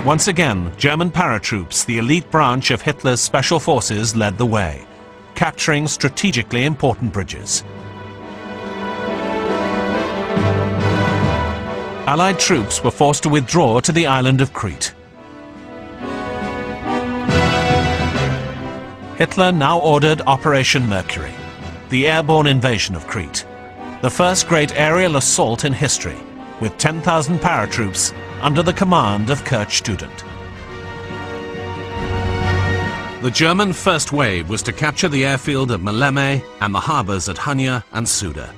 Once again, German paratroops, the elite branch of Hitler's special forces, led the way, capturing strategically important bridges. Allied troops were forced to withdraw to the island of Crete. Hitler now ordered Operation Mercury, the airborne invasion of Crete, the first great aerial assault in history, with 10,000 paratroops under the command of Kurt Student. The German first wave was to capture the airfield of Maleme and the harbours at Hania and Suda.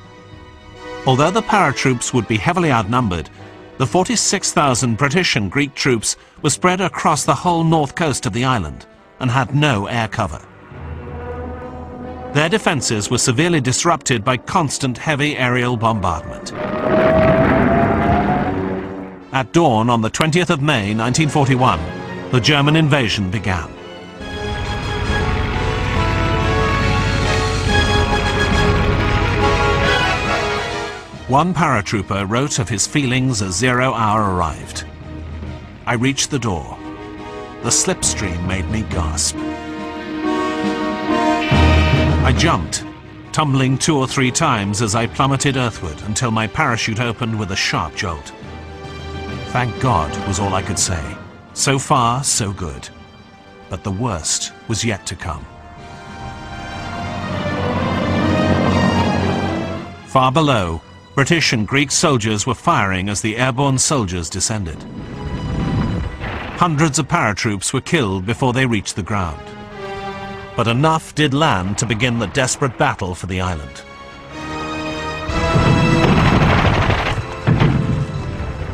Although the paratroops would be heavily outnumbered, the 46,000 British and Greek troops were spread across the whole north coast of the island and had no air cover. Their defences were severely disrupted by constant heavy aerial bombardment. At dawn on the 20th of May 1941, the German invasion began. One paratrooper wrote of his feelings as 0 hour arrived. I reached the door. The slipstream made me gasp. I jumped, tumbling 2 or 3 times as I plummeted earthward until my parachute opened with a sharp jolt. Thank God was all I could say. So far, so good. But the worst was yet to come. Far below, British and Greek soldiers were firing as the airborne soldiers descended. Hundreds of paratroops were killed before they reached the ground. But enough did land to begin the desperate battle for the island.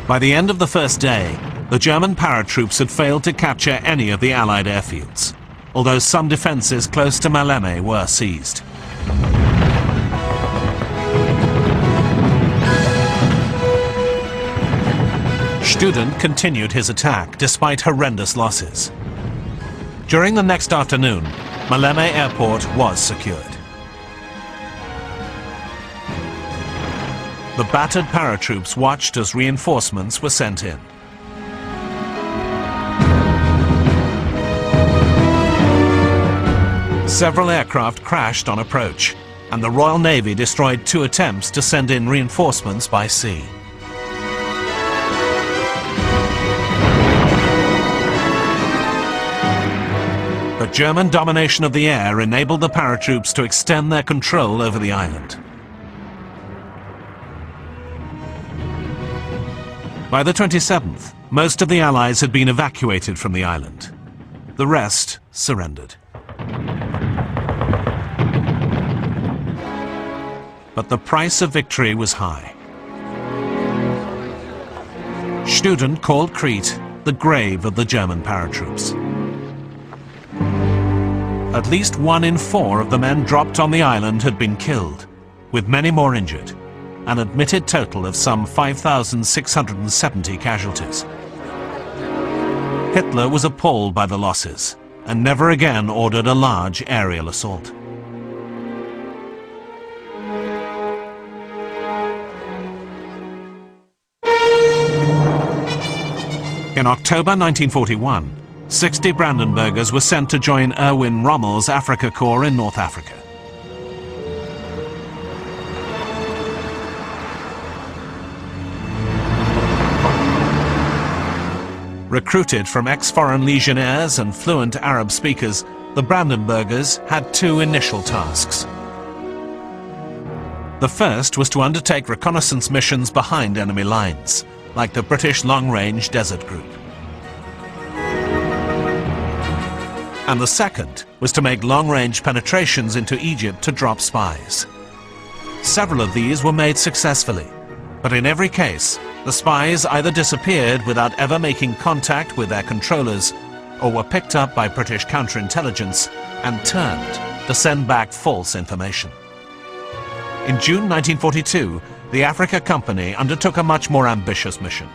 By the end of the first day, the German paratroops had failed to capture any of the Allied airfields, although some defences close to Maleme were seized. Student continued his attack despite horrendous losses. During the next afternoon, Maleme Airport was secured. The battered paratroops watched as reinforcements were sent in. Several aircraft crashed on approach, and the Royal Navy destroyed 2 attempts to send in reinforcements by sea. But German domination of the air enabled the paratroops to extend their control over the island. By the 27th, most of the Allies had been evacuated from the island. The rest surrendered. But the price of victory was high. Student called Crete the grave of the German paratroops. At least 1 in 4 of the men dropped on the island had been killed, with many more injured, an admitted total of some 5,670 casualties. Hitler was appalled by the losses and never again ordered a large aerial assault. In October 1941, 60 Brandenburgers were sent to join Erwin Rommel's Afrika Korps in North Africa. Recruited from ex-foreign legionnaires and fluent Arab speakers, the Brandenburgers had 2 initial tasks. The first was to undertake reconnaissance missions behind enemy lines, like the British long-range Desert Group. And the second was to make long-range penetrations into Egypt to drop spies. Several of these were made successfully, but in every case, the spies either disappeared without ever making contact with their controllers, or were picked up by British counterintelligence and turned to send back false information. In June 1942, the Africa Company undertook a much more ambitious mission.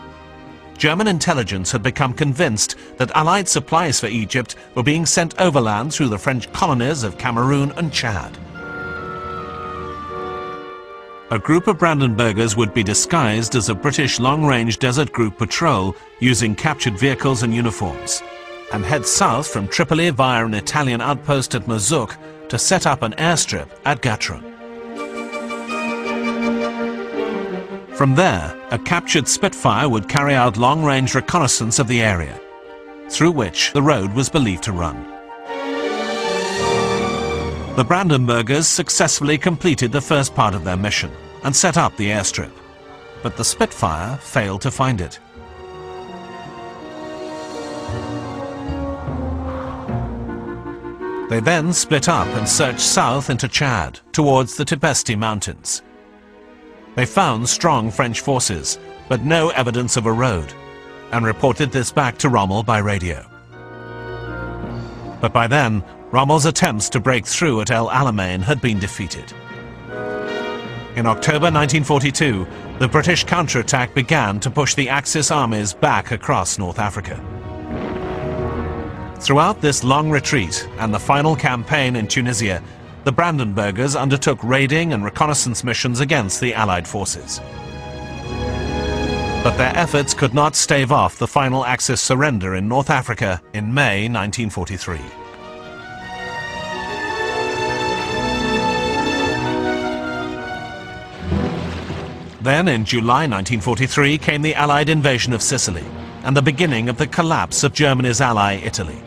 German intelligence had become convinced that Allied supplies for Egypt were being sent overland through the French colonies of Cameroon and Chad. A group of Brandenburgers would be disguised as a British long-range desert group patrol using captured vehicles and uniforms, and head south from Tripoli via an Italian outpost at Mosul to set up an airstrip at Gatrun. From there, a captured Spitfire would carry out long-range reconnaissance of the area, through which the road was believed to run. The Brandenburgers successfully completed the first part of their mission and set up the airstrip, but the Spitfire failed to find it. They then split up and searched south into Chad, towards the Tibesti Mountains. They found strong French forces, but no evidence of a road, and reported this back to Rommel by radio. But by then, Rommel's attempts to break through at El Alamein had been defeated. In October 1942, the British counterattack began to push the Axis armies back across North Africa. Throughout this long retreat and the final campaign in Tunisia, the Brandenburgers undertook raiding and reconnaissance missions against the Allied forces. But their efforts could not stave off the final Axis surrender in North Africa in May 1943. Then, in July 1943, came the Allied invasion of Sicily and the beginning of the collapse of Germany's ally, Italy.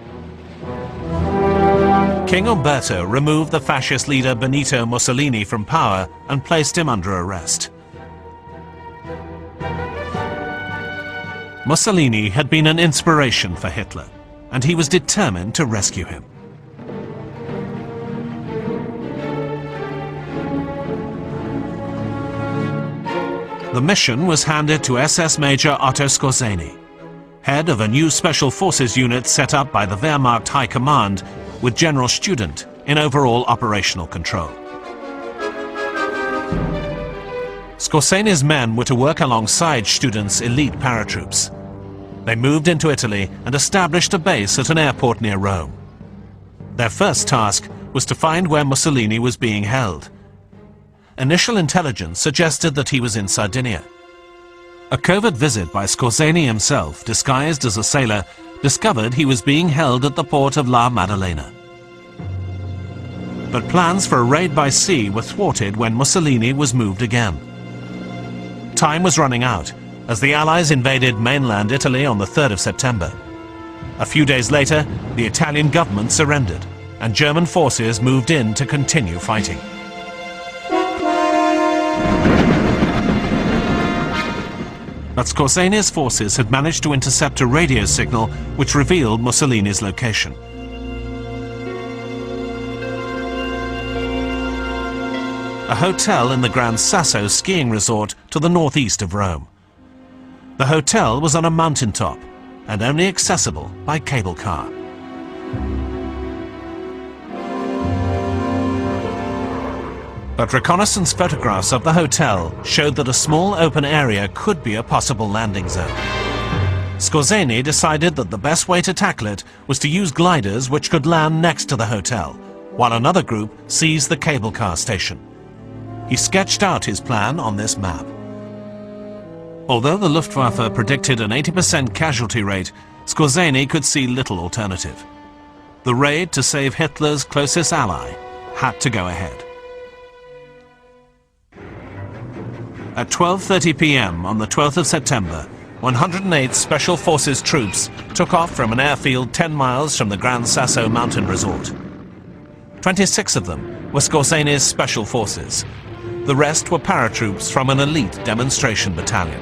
King Umberto removed the fascist leader Benito Mussolini from power and placed him under arrest. Mussolini had been an inspiration for Hitler, and he was determined to rescue him. The mission was handed to SS Major Otto Skorzeny, head of a new special forces unit set up by the Wehrmacht High Command with General Student in overall operational control. Skorzeny's men were to work alongside Student's elite paratroops. They moved into Italy and established a base at an airport near Rome. Their first task was to find where Mussolini was being held. Initial intelligence suggested that he was in Sardinia. A covert visit by Skorzeny himself, disguised as a sailor, discovered he was being held at the port of La Maddalena. But plans for a raid by sea were thwarted when Mussolini was moved again. Time was running out, as the Allies invaded mainland Italy on the 3rd of September. A few days later, the Italian government surrendered, and German forces moved in to continue fighting. But Skorzeny's forces had managed to intercept a radio signal which revealed Mussolini's location. A hotel in the Gran Sasso skiing resort to the northeast of Rome. The hotel was on a mountaintop and only accessible by cable car. But reconnaissance photographs of the hotel showed that a small open area could be a possible landing zone. Skorzeny decided that the best way to tackle it was to use gliders which could land next to the hotel, while another group seized the cable car station. He sketched out his plan on this map. Although the Luftwaffe predicted an 80% casualty rate, Skorzeny could see little alternative. The raid to save Hitler's closest ally had to go ahead. At 12:30 p.m. on the 12th of September, 108th Special Forces troops took off from an airfield 10 miles from the Gran Sasso mountain resort. 26 of them were Skorzeny's Special Forces. The rest were paratroops from an elite demonstration battalion.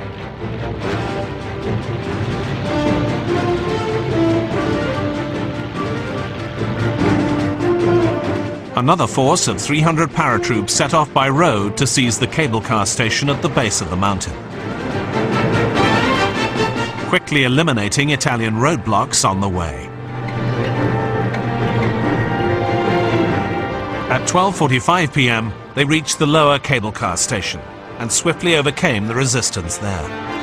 Another force of 300 paratroops set off by road to seize the cable car station at the base of the mountain, quickly eliminating Italian roadblocks on the way. At 12:45 p.m., they reached the lower cable car station and swiftly overcame the resistance there.